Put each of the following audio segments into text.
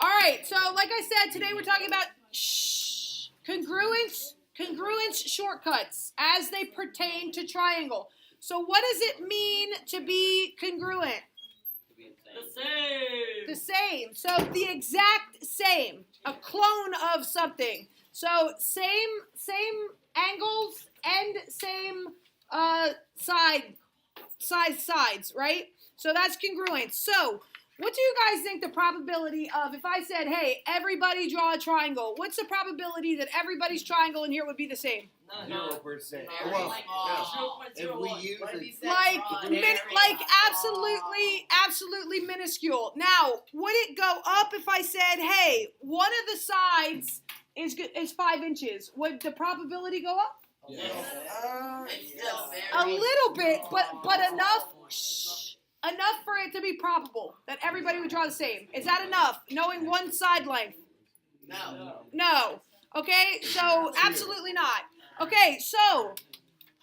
All right, so like I said, today we're talking about congruence shortcuts as they pertain to triangle. So what does it mean to be congruent? The same. The same. So the exact same. A clone of something. So same angles and same sides, right? So that's congruent. So what do you guys think the probability of, if I said, hey, everybody draw a triangle, what's the probability that everybody's triangle in here would be the same? 0%. Well, If we use like absolutely minuscule. Now, would it go up if I said, hey, one of the sides is 5 inches? Would the probability go up? Yes. A little bit, but enough for it to be probable that everybody would draw the same. Is that enough? Knowing one side length? No. Okay, so absolutely not. Okay, so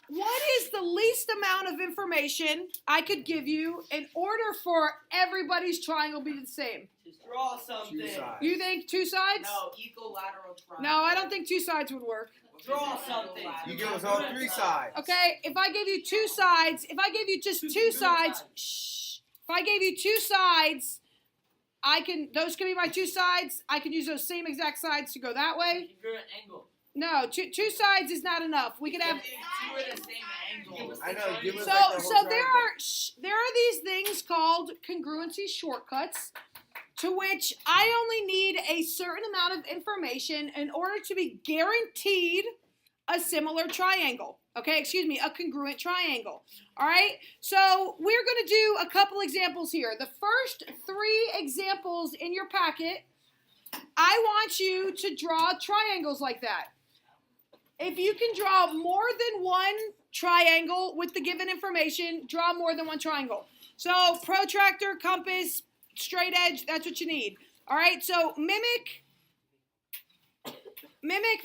what is the least amount of information I could give you in order for everybody's triangle to be the same? Draw something. You think 2 sides? No, equilateral triangle. No, I don't think 2 sides would work. Draw something. You give us all 3 sides. Okay, if I gave you 2 sides, if I gave you just 2 sides, if I gave you 2 sides, those can be my 2 sides. I can use those same exact sides to go that way. Congruent angle. No, two sides is not enough. We could have. 2 at the same angle. I know. Give us So like the whole there are these things called congruency shortcuts, to which I only need a certain amount of information in order to be guaranteed a similar triangle. Okay, excuse me, a congruent triangle. All right, so we're going to do a couple examples here. The first 3 examples in your packet, I want you to draw triangles like that. If you can draw more than one triangle with the given information, draw more than one triangle. So protractor, compass, straight edge, that's what you need. All right, so mimic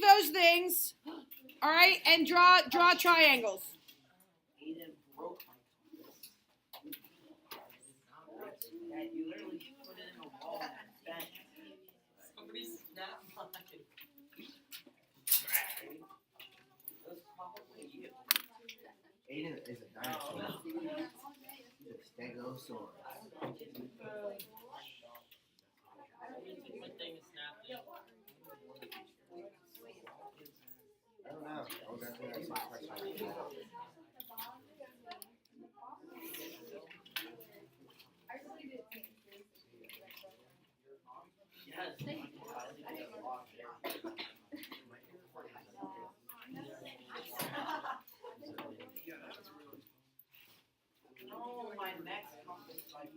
those things. All right, and draw triangles. Aiden broke my compass. You literally put it in a wall and bent. Somebody snapped mine. That's probably you. Aiden is a dinosaur. He's a stegosaurus. My thing is snapped. I don't know. I was asking that same question. Yes. Oh, my next compass like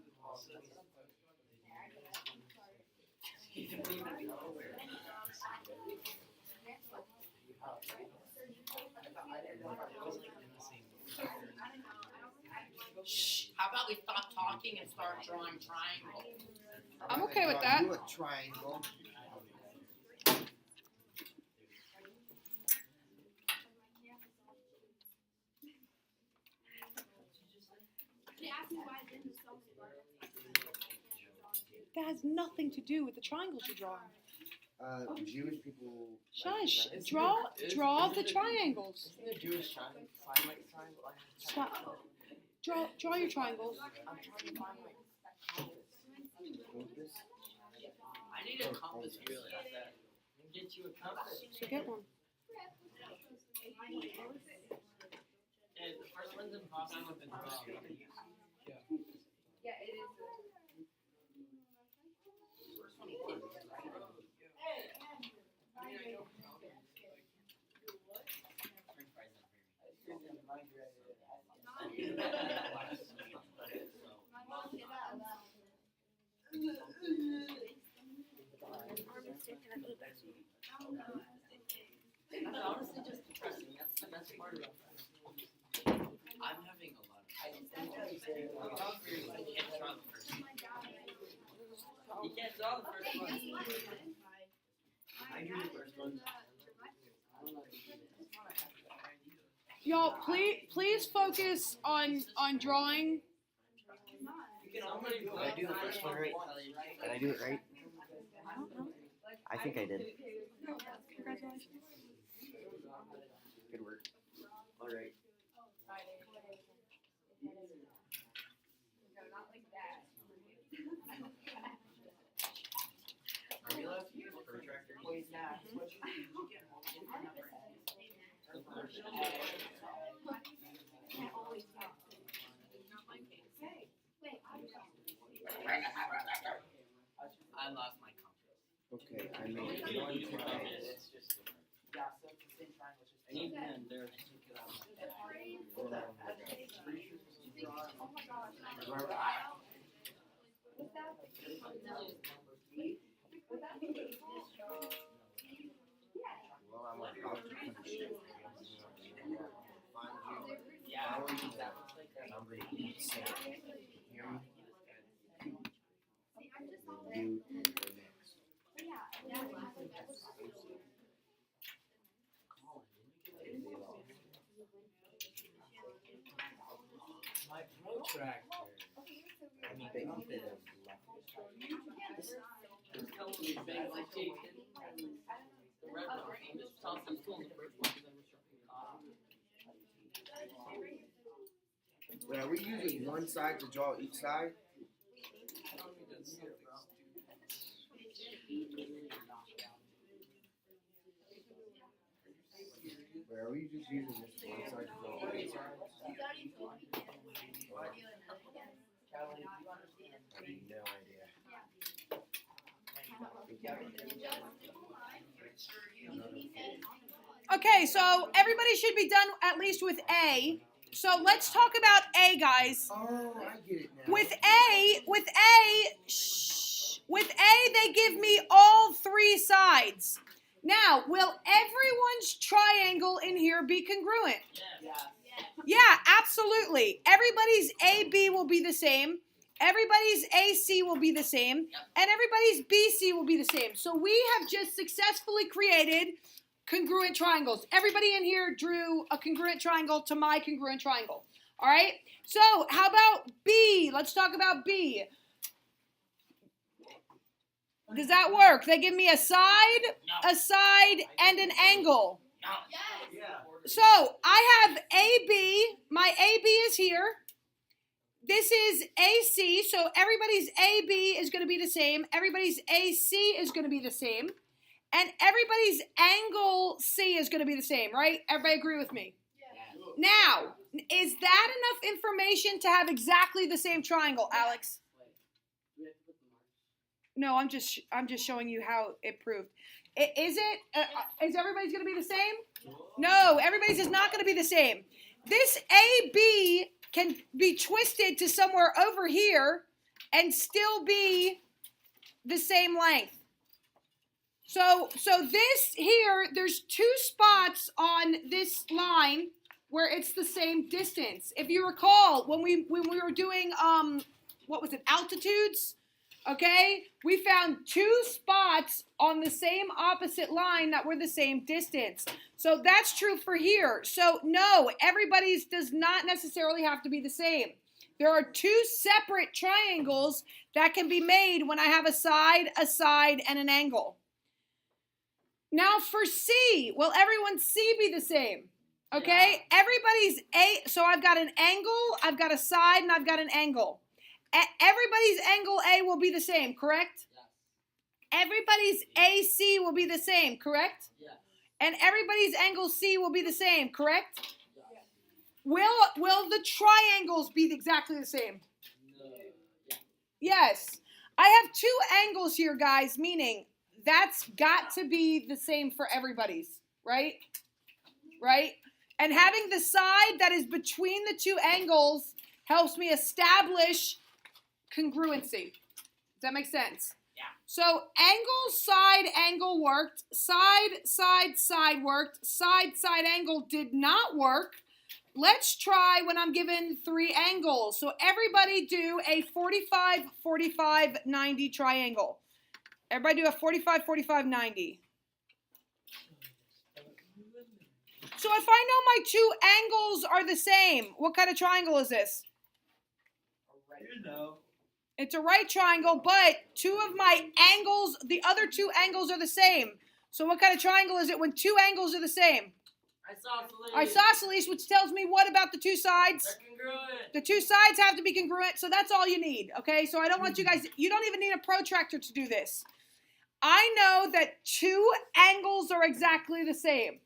Shh. How about we stop talking and start drawing triangles? I'm okay with that. Do a triangle. That has nothing to do with the triangles you're drawing. Jewish people. Shush. Draw the triangles. Isn't the Jewish triangle find like triangle? Stop. Draw your triangles. I'm trying to find like compass. I need a compass really. I can get you a compass. So get one. Yeah, the first one's impossible with the draw. Yeah, it is. First one was. That's honestly just depressing. That's the best part about that. I'm having a lot of you can't draw the first one. You can't draw the first one. I drew the first one. Y'all, please focus on drawing. You can already Did I do the first one right? Did I do it right? I think I did. Congratulations. Good work. All right. Are we allowed to use protractor? I lost my compass. Okay, I made one triangle. It's just. Yeah, so it's the same triangle. Just. I need men there. Well, I'm about to finish it. Yeah. I'm gonna eat sand. Hear me? You and go next. My protractor. I mean, they eat it left. There's a couple of these things like taken. The red one. I'm just tossing school in the first one because I was Wait, are we using one side to draw each side? Wait, are we just using this one side to draw each side? I have no idea. Okay, so everybody should be done at least with A. So let's talk about A, guys. Oh, I get it now. With A, they give me all three sides. Now, will everyone's triangle in here be congruent? Yeah, absolutely. Everybody's AB will be the same. Everybody's AC will be the same. And everybody's BC will be the same. So we have just successfully created congruent triangles. Everybody in here drew a congruent triangle to my congruent triangle. All right? So how about B? Let's talk about B. Does that work? They give me a side, and an angle. So I have AB. My AB is here. This is AC. So everybody's AB is going to be the same. Everybody's AC is going to be the same. And everybody's angle C is going to be the same, right? Everybody agree with me? Now, is that enough information to have exactly the same triangle, Alex? No, I'm just showing you how it proved. Is everybody's going to be the same? No, everybody's is not going to be the same. This AB can be twisted to somewhere over here and still be the same length. So this here, there's two spots on this line where it's the same distance. If you recall, when we were doing what was it, altitudes? Okay, we found two spots on the same opposite line that were the same distance. So that's true for here. So no, everybody's does not necessarily have to be the same. There are two separate triangles that can be made when I have a side, and an angle. Now for C, will everyone's C be the same? Okay, everybody's A, so I've got an angle, I've got a side, and I've got an angle. Everybody's angle A will be the same, correct? Yes. Everybody's AC will be the same, correct? Yes. And everybody's angle C will be the same, correct? Yes. Will the triangles be exactly the same? No. Yes. I have two angles here, guys, meaning that's got to be the same for everybody's, right? Right? And having the side that is between the two angles helps me establish congruency. Does that make sense? Yeah. So angle worked, side worked, side angle did not work. Let's try when I'm given three angles. So everybody do a 45, 45, 90 triangle. Everybody do a 45, 45, 90. So if I know my two angles are the same, what kind of triangle is this? You know. It's a right triangle, but two of my angles, the other two angles are the same. So what kind of triangle is it when two angles are the same? Isosceles, which tells me what about the two sides? They're congruent. The two sides have to be congruent, so that's all you need, okay? So I don't want you guys, you don't even need a protractor to do this. I know that two angles are exactly the same.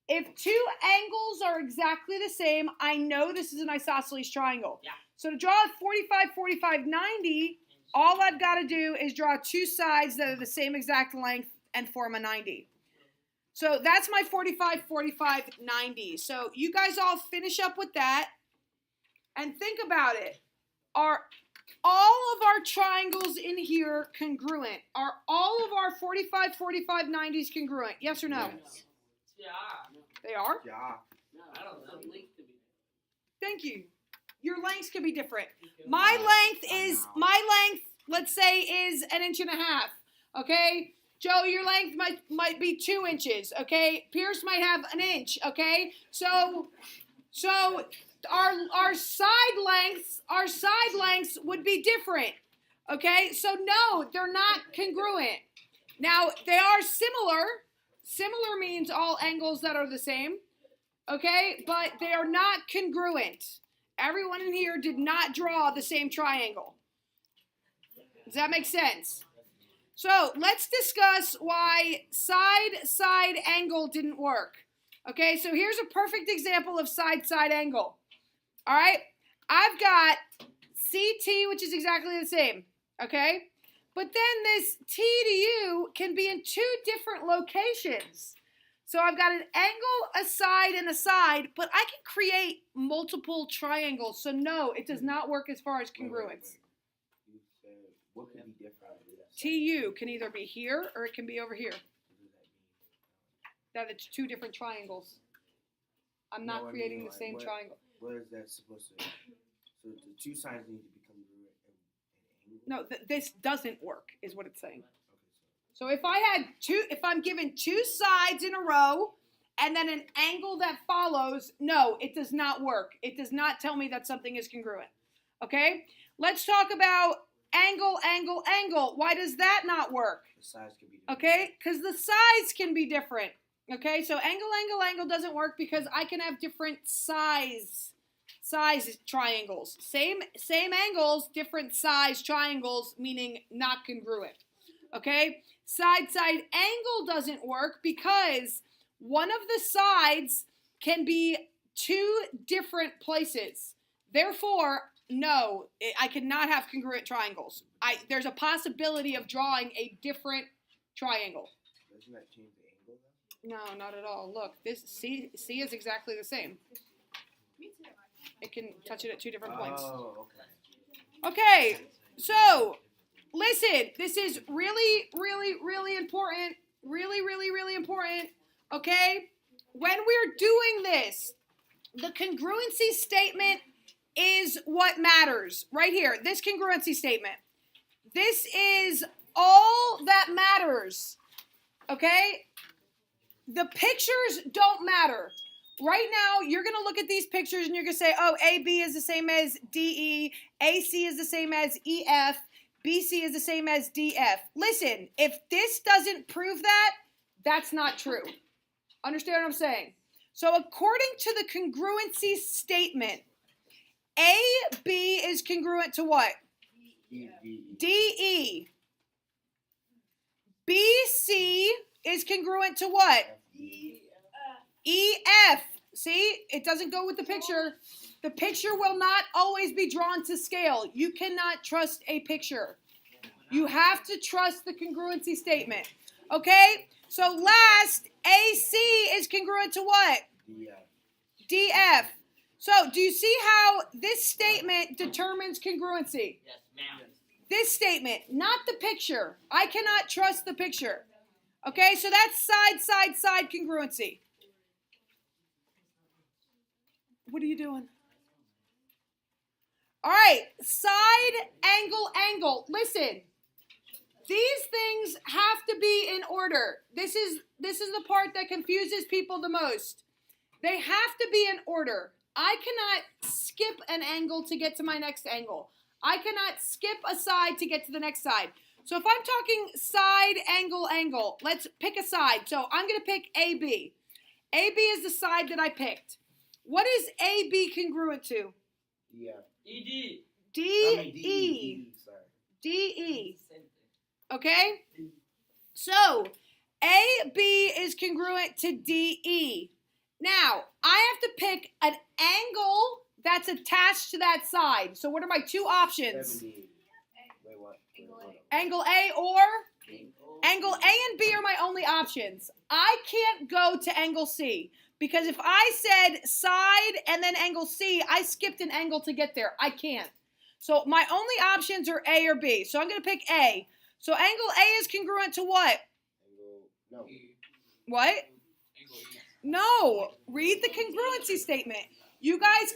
If two angles are exactly the same, I know this is an isosceles triangle. Yeah. So to draw a 45, 45, 90, all I've got to do is draw two sides that are the same exact length and form a 90. So that's my 45, 45, 90. So you guys all finish up with that and think about it. Are all of our triangles in here congruent? Are all of our 45, 45, 90s congruent? Yes or no? Yes. Yeah. They are? Yeah. I don't know. Length to be. Thank you. Your lengths can be different. My length, let's say, is 1.5 inches. Okay? Joe, your length might be 2 inches. Okay? Pierce might have 1 inch. Okay? So our side lengths would be different. Okay? So no, they're not congruent. Now they are similar. Similar means all angles that are the same. Okay? But they are not congruent. Everyone in here did not draw the same triangle. Does that make sense? So let's discuss why side angle didn't work. Okay, so here's a perfect example of side angle. All right, I've got CT, which is exactly the same. Okay, but then this T to U can be in two different locations. So I've got an angle, a side, and a side, but I can create multiple triangles. So no, it does not work as far as congruence. You said what could be different? TU can either be here or it can be over here. What does that mean? That it's two different triangles. I'm not No, I creating mean, the like, same what- triangle. What is that supposed to? So the two sides need to be congruent and angle. No, this doesn't work, is what it's saying. Okay, So if I'm given two sides in a row and then an angle that follows, no, it does not work. It does not tell me that something is congruent. Okay? Let's talk about angle. Why does that not work? the sides can be different. Okay? Because the sides can be different. Okay? So angle doesn't work because I can have different size triangles. Same angles, different size triangles, meaning not congruent. Okay? Side angle doesn't work because one of the sides can be two different places. Therefore, no, I cannot have congruent triangles. There's a possibility of drawing a different triangle. Doesn't that change the angle though? No, not at all. Look, this C is exactly the same. It can touch it at two different points. Oh, okay. Okay, so listen, this is really important. Really important. Okay? When we're doing this, the congruency statement is what matters. Right here, this congruency statement. This is all that matters. Okay? The pictures don't matter. Right now, you're going to look at these pictures and you're going to say, oh, AB is the same as DE, AC is the same as EF, BC is the same as DF. Listen, if this doesn't prove that, that's not true. Understand what I'm saying? So according to the congruency statement, AB is congruent to what? DE. BC is congruent to what? EF. See, it doesn't go with the picture. The picture will not always be drawn to scale. You cannot trust a picture. You have to trust the congruency statement. Okay? So last, AC is congruent to what? DF. So do you see how this statement determines congruency? Yes, ma'am. This statement, not the picture. I cannot trust the picture. Okay, so that's side congruency. What are you doing? All right, side, angle. Listen, these things have to be in order. This is the part that confuses people the most. They have to be in order. I cannot skip an angle to get to my next angle. I cannot skip a side to get to the next side. So if I'm talking side, angle, angle, let's pick a side. So I'm going to pick AB. AB is the side that I picked. What is AB congruent to? Yeah. ED. DE. Sorry. DE. Same thing. Okay? So, AB is congruent to DE. Now, I have to pick an angle that's attached to that side. So, what are my two options? 70. Wait, what? Angle A or? Angle A and B are my only options. I can't go to angle C because if I said side and then angle C, I skipped an angle to get there. I can't. So my only options are A or B. So I'm going to pick A. So angle A is congruent to what? No. What? Angle E. No. Read the congruency statement. You guys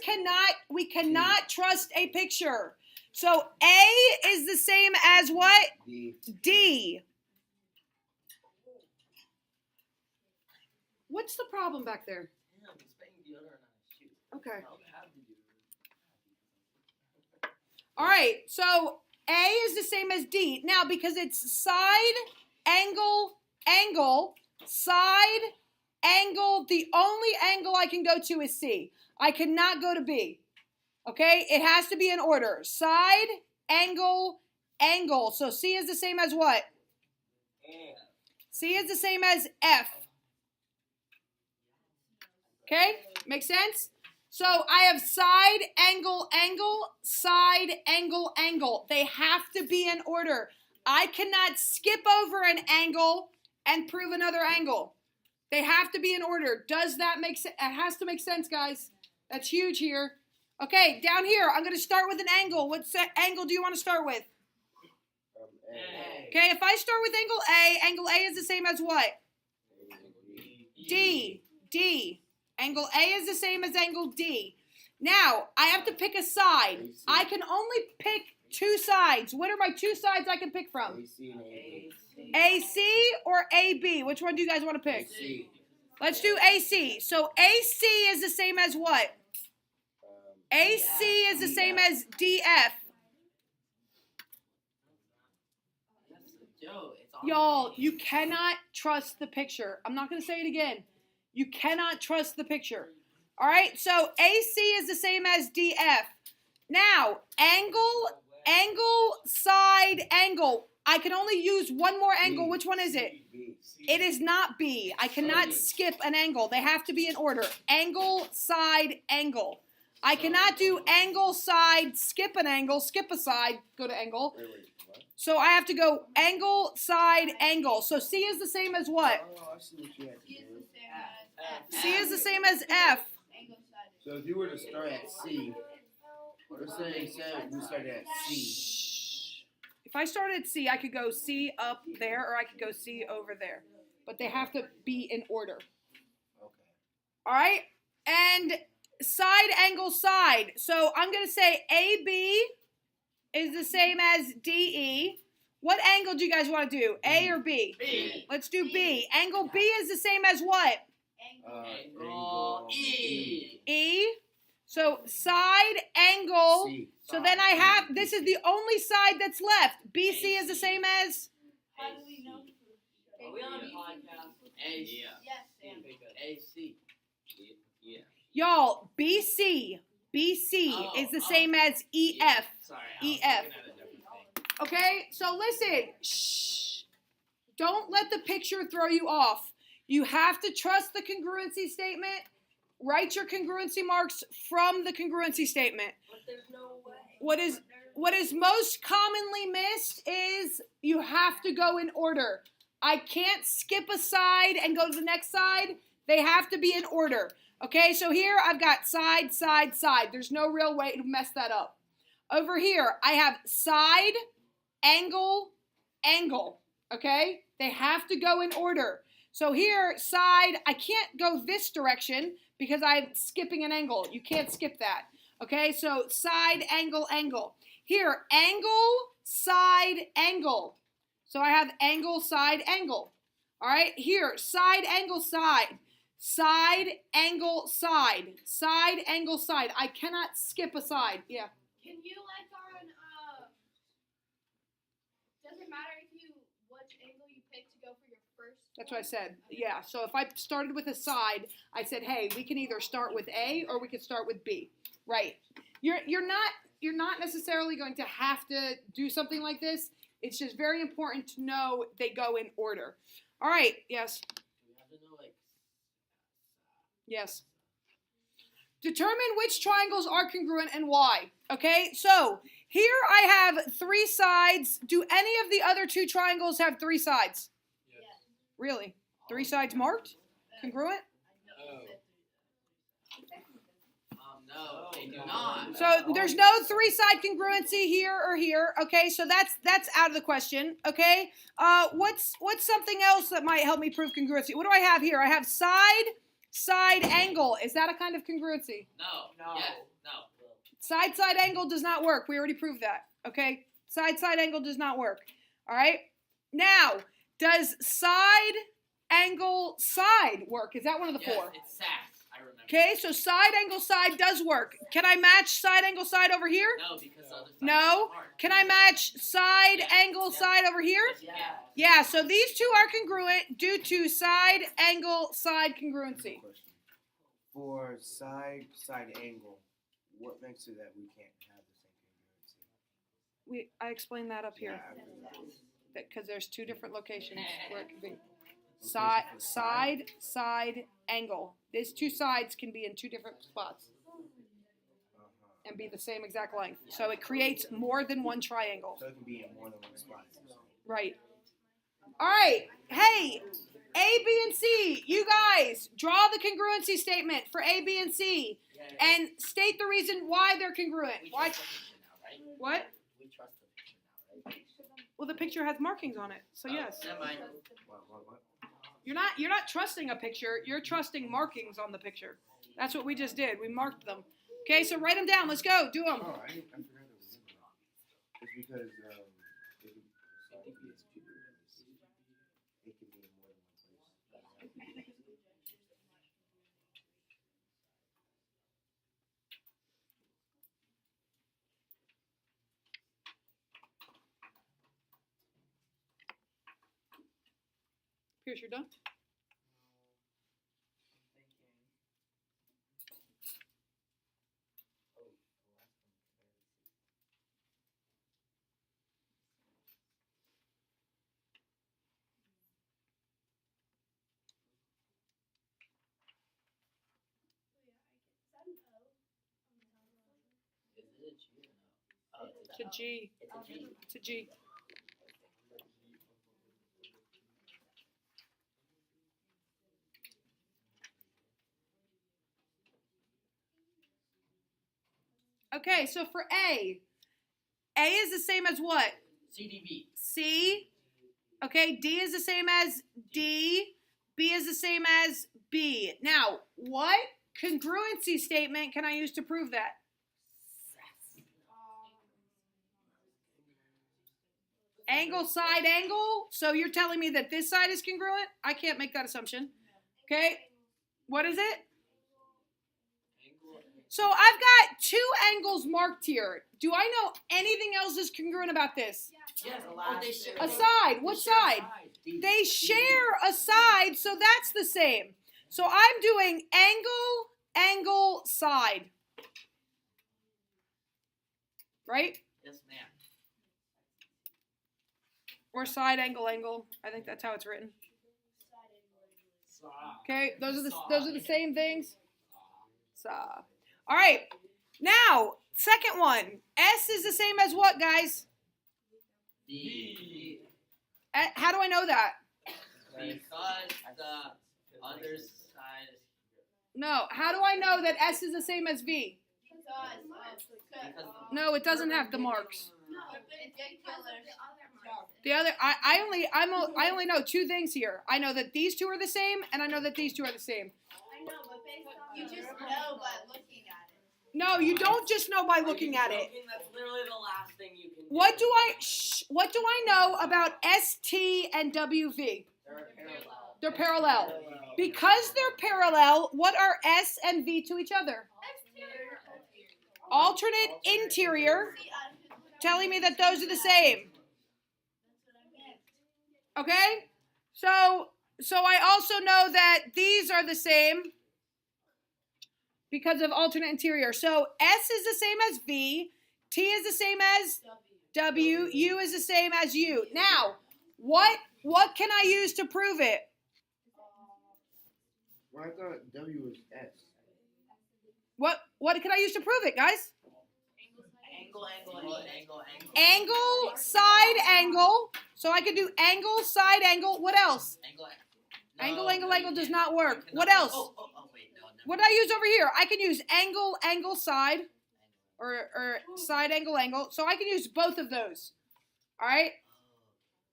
we cannot trust a picture. So A is the same as what? D. What's the problem back there? Damn, he's banging the other on his shoe. Okay. I'll have to do it. All right. So A is the same as D. Now, because it's side, angle, angle, side, angle, the only angle I can go to is C. I cannot go to B. Okay? It has to be in order. Side, angle, angle. So C is the same as what? C is the same as F. Okay? Make sense? So I have side, angle, angle, side, angle, angle. They have to be in order. I cannot skip over an angle and prove another angle. They have to be in order. Does that make sense? It has to make sense, guys. That's huge here. Okay, down here, I'm going to start with an angle. What angle do you want to start with? A. Okay, if I start with angle A is the same as what? D. D. Angle A is the same as angle D. Now, I have to pick a side. I can only pick two sides. What are my two sides I can pick from? AC and AB. AC or AB? Which one do you guys want to pick? AC. Let's do AC. So AC is the same as what? AC is the same as DF. Joe, it's on Y'all, me. you cannot trust the picture. I'm not going to say it again. You cannot trust the picture. All right, so AC is the same as DF. Now, angle, angle, side, angle. I can only use one more angle. Which one is it? B. It is not B. I cannot skip an angle. They have to be in order. Angle, side, angle. I cannot do angle, side, skip an angle, skip a side, go to angle. Wait, what? So I have to go angle, side, angle. So C is the same as what? Oh, I see what you had to do. C is the same as F. So if you were to start at C, let's say we started at C. If I started at C, I could go C up there or I could go C over there. But they have to be in order. Okay. All right? And side, angle, side. So I'm going to say AB is the same as DE. What angle do you guys want to do? A or B? B. Let's do B. Angle B is the same as what? Angle E. E. So side, angle. C. So then I have, this is the only side that's left. BC is the same as? How do we know? Are we on a podcast? AC. Yes, Sam. AC. Yeah. Y'all, BC is the same as EF. Sorry. EF. looking at a different thing. Okay, so listen. Shh. Don't let the picture throw you off. You have to trust the congruency statement. Write your congruency marks from the congruency statement. But there's no way. What is most commonly missed is you have to go in order. I can't skip a side and go to the next side. They have to be in order. Okay, so here I've got side, side, side. There's no real way to mess that up. Over here, I have side, angle, angle. Okay, they have to go in order. So here, side, I can't go this direction because I'm skipping an angle. You can't skip that. Okay, so side, angle, angle. Here, angle, side, angle. So I have angle, side, angle. All right, here, side, angle, side. Side, angle, side. Side, angle, side. I cannot skip a side. Yeah. Can you, like, on That's what I said. Yeah, so if I started with a side, I said, hey, we can either start with A or we could start with B. Right. You're not necessarily going to have to do something like this. It's just very important to know they go in order. All right, yes. Do we have to know, like, Yes. Determine which triangles are congruent and why. Okay, so here I have 3 sides. Do any of the other 2 triangles have 3 sides? Yes. Really? 3 sides marked? Congruent? no, they do not. So there's no 3-side congruency here or here. Okay, so that's out of the question. Okay, what's something else that might help me prove congruency? What do I have here? I have side angle. Is that a kind of congruency? No. Yes. No. Side angle does not work. We already proved that. Okay, side angle does not work. All right. Now, does side angle side work? Is that one of the 4? It's SAS. I remember. Okay, so side angle side does work. Can I match side angle side over here? No, because the other side No. Can I match side angle side over here? Yeah, so these 2 are congruent due to side angle side congruency. Question. For side angle, what makes it that we can't have the same congruency? I explained that up here Yeah, I agree. because there's 2 different locations where it could be. Side angle. These 2 sides can be in 2 different spots and be the same exact length. So it creates more than one triangle. So it can be in more than one spot. Right. All right. Hey, A, B, and C. You guys draw the congruency statement for A, B, and C, and state the reason why they're congruent. We Why? trust the picture now, right? What? We trust the picture now, right? Well, the picture has markings on it, so yes. Never mind. What? You're not trusting a picture. You're trusting markings on the picture. That's what we just did. We marked them. Okay, so write them down. Let's go. Do them. Oh, I forgot there was it's because it can be in more than one place. Pierce, you're done? Is it a G or no? Oh, It's a G. It's a G. It's a G. Okay, so for A is the same as what? CDB. C. Okay, D is the same as D. B is the same as B. Now, what congruency statement can I use to prove that? Angle, side, angle. So you're telling me that this side is congruent? I can't make that assumption. Okay, what is it? So I've got 2 angles marked here. Do I know anything else is congruent about this? Yes, they share A side. What side? They share a side, so that's the same. So I'm doing angle, side. Right? Yes, ma'am. Or side, angle. I think that's how it's written. Okay, those are the same things. So, all right. Now, second one. S is the same as what, guys? D. How do I know that? Because the other side is No, how do I know that S is the same as V? because No, it doesn't have the marks. The The other, I only know 2 things here. I know that these 2 are the same, and I know that these 2 are the same. I know, but based on you just know by looking at it. No, you don't just know by looking at it. That's literally the last thing you can do. What do I know about ST and WV? They're parallel. Because they're parallel, what are S and V to each other? Alternate interior, telling me that those are the same. Okay? So So I also know that these are the same because of alternate interior. So S is the same as V, T is the same as W, U is the same as U. Now, what can I use to prove it? Well, I thought W was S. What can I use to prove it, guys? Angle, side angle. So I could do angle, side angle. What else? Angle does not work. What else? Wait, no, What did I use over here? I can use angle, side, or side angle. So I can use both of those. All right?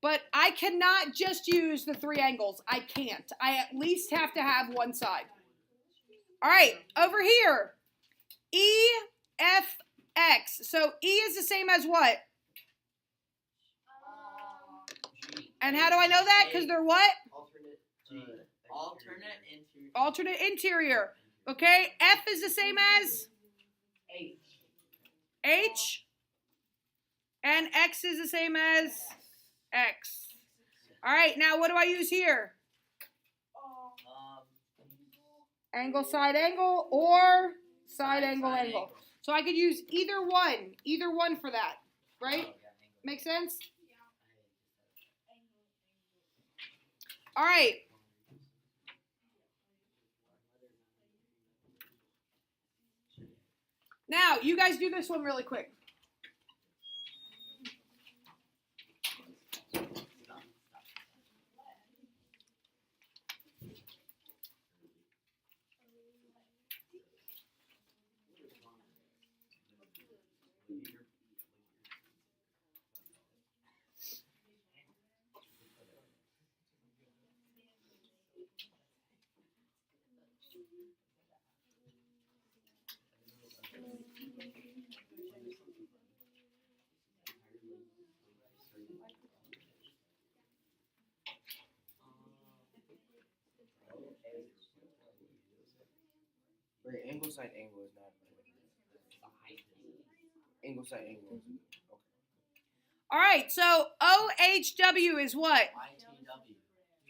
But I cannot just use the three angles. I can't. I at least have to have one side. All right, over here. E, F, X. So E is the same as what? And how do I know that? Because they're what? Alternate interior. Okay, F is the same as? H. And X is the same as? X. All right, now what do I use here? Angle, side angle, or side angle. So I could use either one for that, right? Make sense? All right. Now, you guys do this one really quick. Wait, angle side angle is not. Angle side angle. Okay. All right, so OHW is what?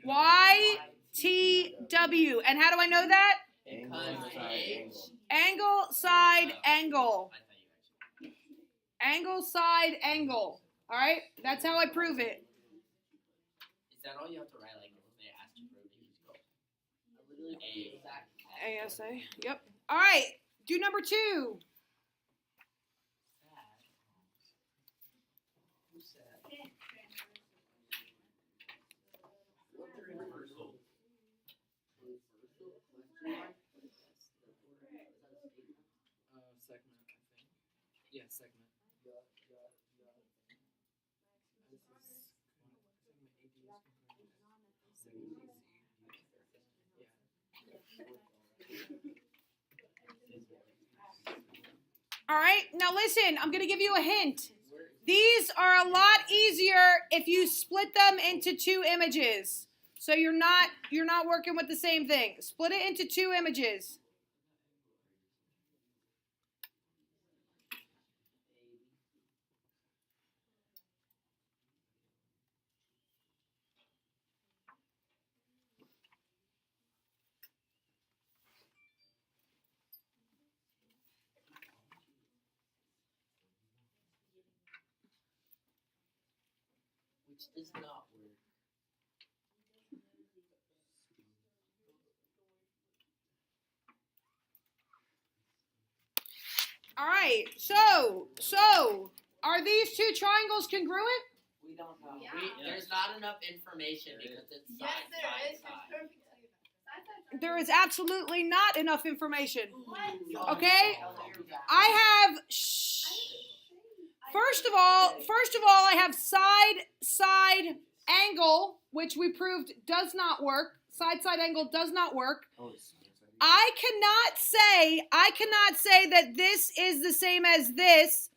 YTW. And how do I know that? Angle, side, angle. Angle, side, angle. All right, that's how I prove it. Is that all you have to write? Like if they asked you for a just go. ASA. Yep. All right, do number 2. Segment, I think. Yeah, segment. All right, now listen, I'm going to give you a hint. These are a lot easier if you split them into 2 images. So you're not working with the same thing. Split it into 2 images. Which does not work. All right, so are these 2 triangles congruent? We don't know. Yeah. There's not enough information because it's Yes, there is. side. It's perfect. There is absolutely not enough information. What? Okay? I have First of all, I have side angle, which we proved does not work. Side angle does not work. Oh, it's I cannot say that this is the same as this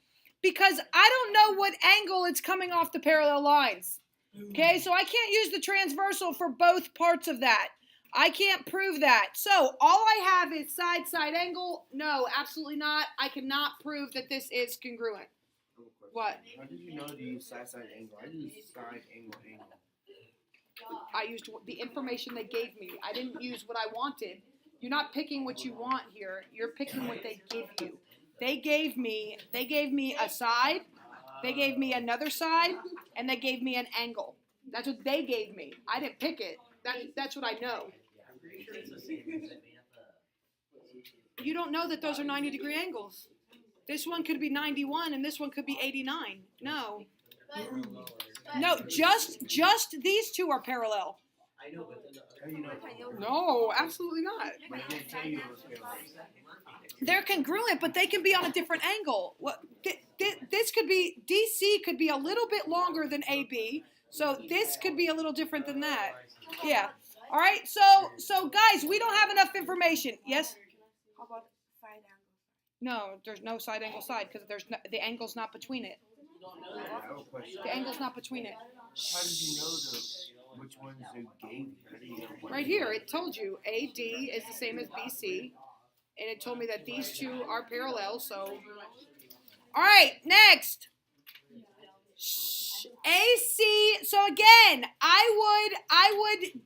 because I don't know what angle it's coming off the parallel lines. Okay, so I can't use the transversal for both parts of that. I can't prove that. So all I have is side angle. No, absolutely not. I cannot prove that this is congruent. What? How did you know to use side angle? I use side angle. I used the information they gave me. I didn't use what I wanted. You're not picking what you want here. You're picking what they give you. They gave me a side, they gave me another side, and they gave me an angle. That's what they gave me. I didn't pick it. That's what I know. You don't know that those are 90-degree angles. This one could be 91 and this one could be 89. No. No, just these two are parallel. I know, but How do you know? No, absolutely not. But I didn't tell you it was parallel. They're congruent, but they can be on a different angle. What this could be, DC could be a little bit longer than AB, so this could be a little different than that. Yeah. All right. So guys, we don't have enough information. Yes. How about side angle? No, there's no side angle side because the angle's not between it. I have a question. The angle's not between it. How did you know which ones they gave you? How do you know what- Right here, it told you AD is the same as BC, and it told me that these two are parallel. So, all right, next. AC. So again, I would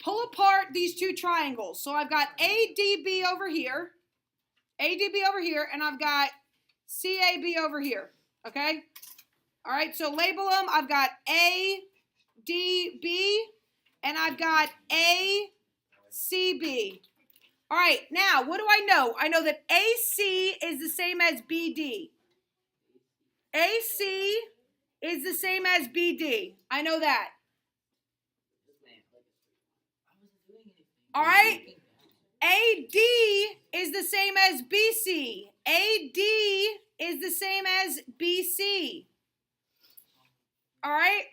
pull apart these two triangles. So I've got ADB over here, and I've got CAB over here. Okay. All right. So label them. I've got ADB, and I've got ACB. All right. Now, what do I know? I know that AC is the same as BD. AC is the same as BD. I know that. All right. AD is the same as BC. AD is the same as BC. All right.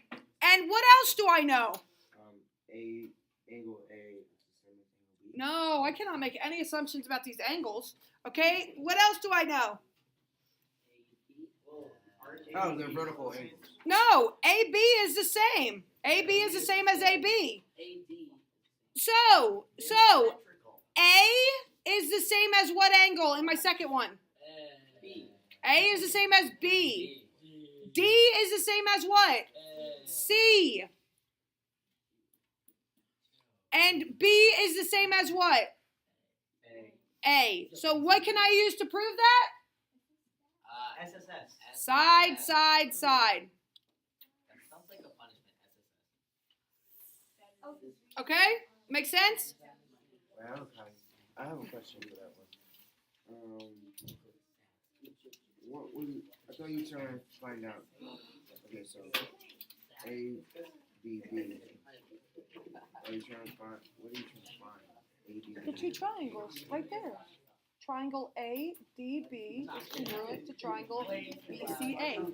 And what else do I know? Angle A is the same as angle B. No, I cannot make any assumptions about these angles. Okay. What else do I know? Oh, they're vertical angles. No, AB is the same. AB is the same as AB. So A is the same as what angle in my second one? A is the same as B. D is the same as what? C. And B is the same as what? A. So what can I use to prove that? SSS. Side, side, side. That sounds like a punishment, SSS. Okay? Make sense? I have a question for that one. I thought you were trying to find out. Okay, so A, B, B. Are you trying to find? What are you trying to find? A, B, The B. two triangles, right there. Triangle ADB is congruent to triangle BCA.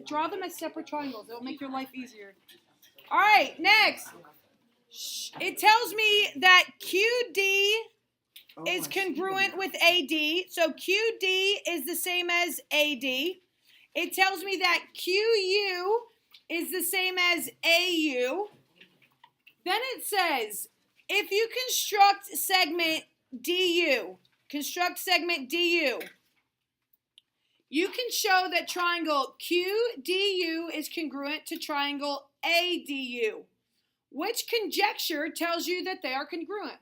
Draw them as separate triangles. It'll make your life easier. All right, next. It tells me that QD Oh, is I see congruent them. with AD. So QD is the same as AD. It tells me that QU is the same as AU. Then it says, if you construct segment DU, you can show that triangle QDU is congruent to triangle ADU. Which conjecture tells you that they are congruent?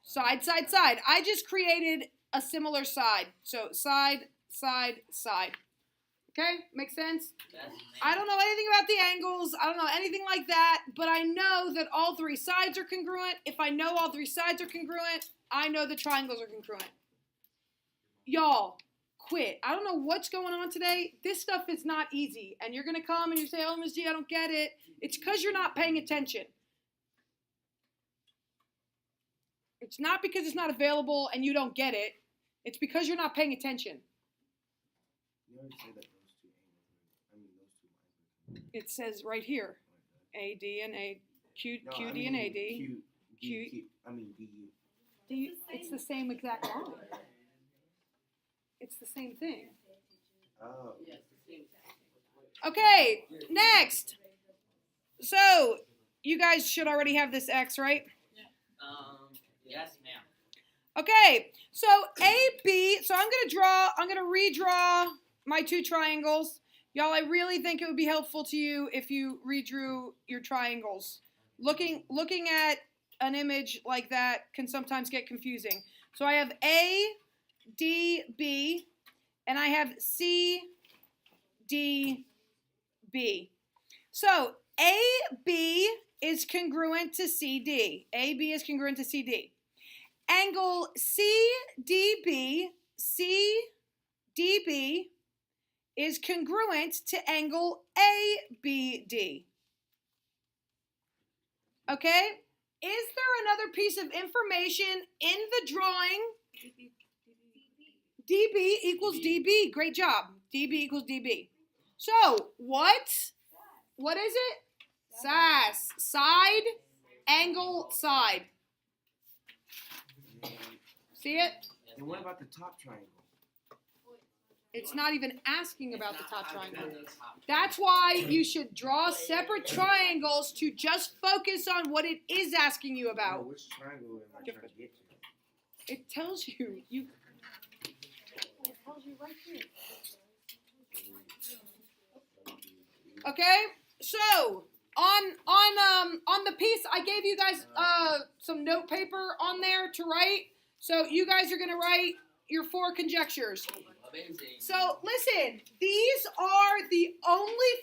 Side, side, side. I just created a similar side. So side, side, side. Okay? Makes sense? I don't know anything about the angles. I don't know anything like that. But I know that all three sides are congruent. If I know all three sides are congruent, I know the triangles are congruent. Y'all, quit. I don't know what's going on today. This stuff is not easy. And you're going to come and you say, oh, Ms. G, I don't get it. It's because you're not paying attention. It's not because it's not available and you don't get it. It's because you're not paying attention. You already said that those two angles. Those two lines. It says right here, AD and A, QD No, I mean and AD. BU. It's the same exact line. It's the same thing. Oh. Okay, next. So, you guys should already have this X, right? Yes, ma'am. Okay, so AB, so I'm going to redraw my two triangles. Y'all, I really think it would be helpful to you if you redrew your triangles. Looking at an image like that can sometimes get confusing. So I have A, D, B, and I have C, D, B. So AB is congruent to CD. AB is congruent to CD. Angle CDB, CDB is congruent to angle ABD. Okay? Is there another piece of information in the drawing? DB equals DB. Great job. DB equals DB. So, what is it? SAS. Side, angle, side. See it? And what about the top triangle? It's not even asking about the top triangle. That's why you should draw separate triangles to just focus on what it is asking you Oh, about. which triangle am I trying to get to? It tells you. It tells you right here. Okay, so on the piece I gave you guys some note paper on there to write. So you guys are gonna write your 4 conjectures. Amazing. So listen, these are the only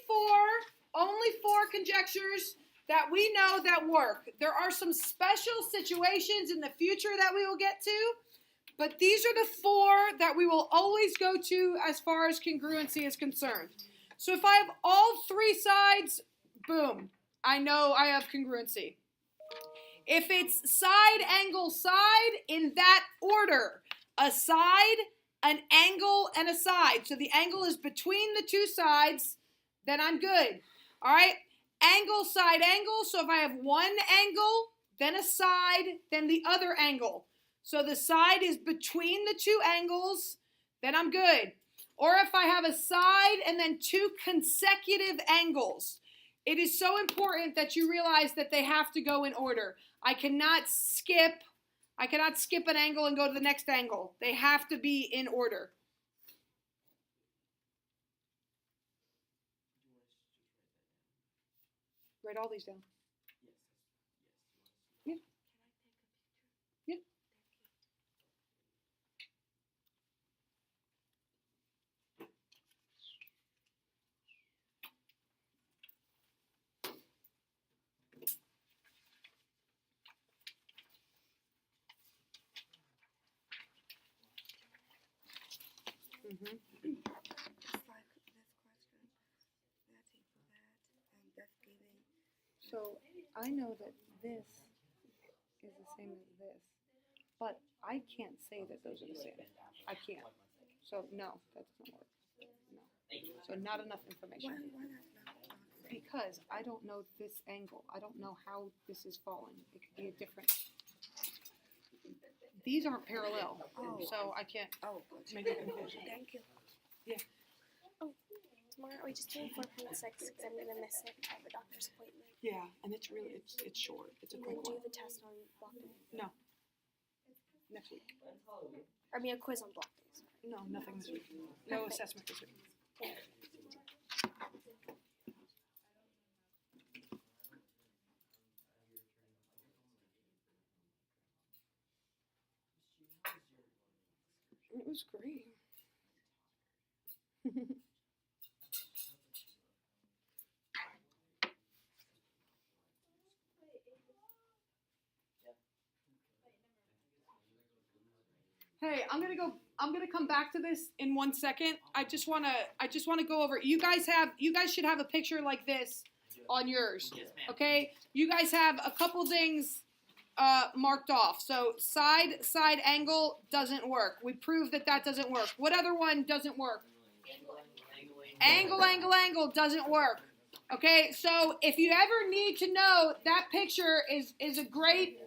four conjectures that we know that work. There are some special situations in the future that we will get to, but these are the 4 that we will always go to as far as congruency is concerned. So if I have all 3 sides, boom, I know I have congruency. If it's side, angle, side, in that order, a side, an angle, and a side. So the angle is between the 2 sides, then I'm good. All right? Angle, side, angle. So if I have one angle, then a side, then the other angle. So the side is between the 2 angles, then I'm good. Or if I have a side and then 2 consecutive angles. It is so important that you realize that they have to go in order. I cannot skip an angle and go to the next angle. They have to be in order. Write all these down. Yeah. Yeah. Mm-hmm. It's like this question, that equal that, and that's giving. So I know that this is the same as this, but I can't say that those are the same. I can't. So no, that doesn't work. No. So not enough information. Why that's not the same? Because I don't know this angle. I don't know how this is falling. It could be a different. These aren't parallel, so I can't Oh, good. make a conclusion. Thank you. Tomorrow, are we just doing 4.6? Because I'm going to miss it. I have a doctor's appointment. Yeah, and it's short. It's a And quick then do one. the test on block days. Next week. I mean, a quiz on block days. No, nothing this week. No Perfect. assessment this week. It was great. Hey, I'm gonna come back to this in 1 second. I just wanna go over. You guys should have a picture like this on yours. Yes, ma'am. Okay? You guys have a couple things marked off. So side angle doesn't work. We proved that doesn't work. What other one doesn't work? Angle doesn't work. Okay, so if you ever need to know, that picture is a great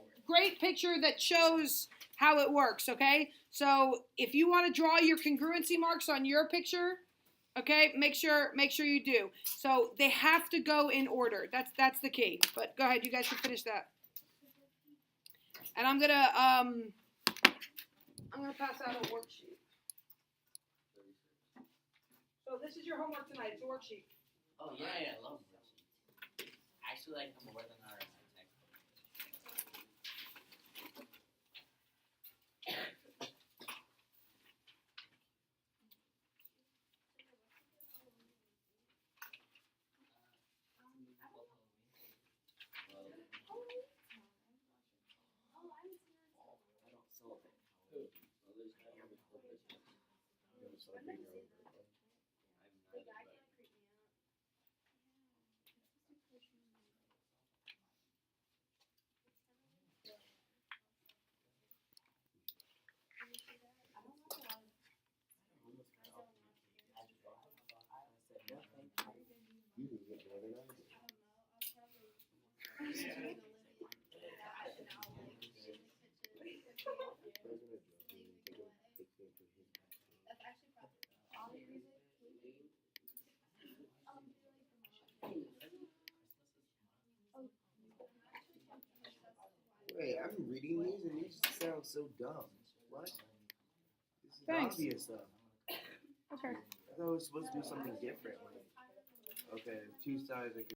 picture that shows how it works, okay? So if you want to draw your congruency marks on your picture, okay, make sure you do. So they have to go in order. That's the key. But go ahead, you guys can finish that. And I'm gonna pass out a worksheet. So So this is your homework tonight. It's a worksheet. Oh yeah, I love worksheets. Actually, like them more than our textbook. I don't celebrate Halloween. You don't celebrate your own birthday. I'm not. You can get more than I do. President Joe take a picture of his That's actually probably. Wait, I'm reading these and these sound so dumb. What? This is Thanks. obvious stuff. Okay. I thought it was supposed to do something different. Okay, two sides.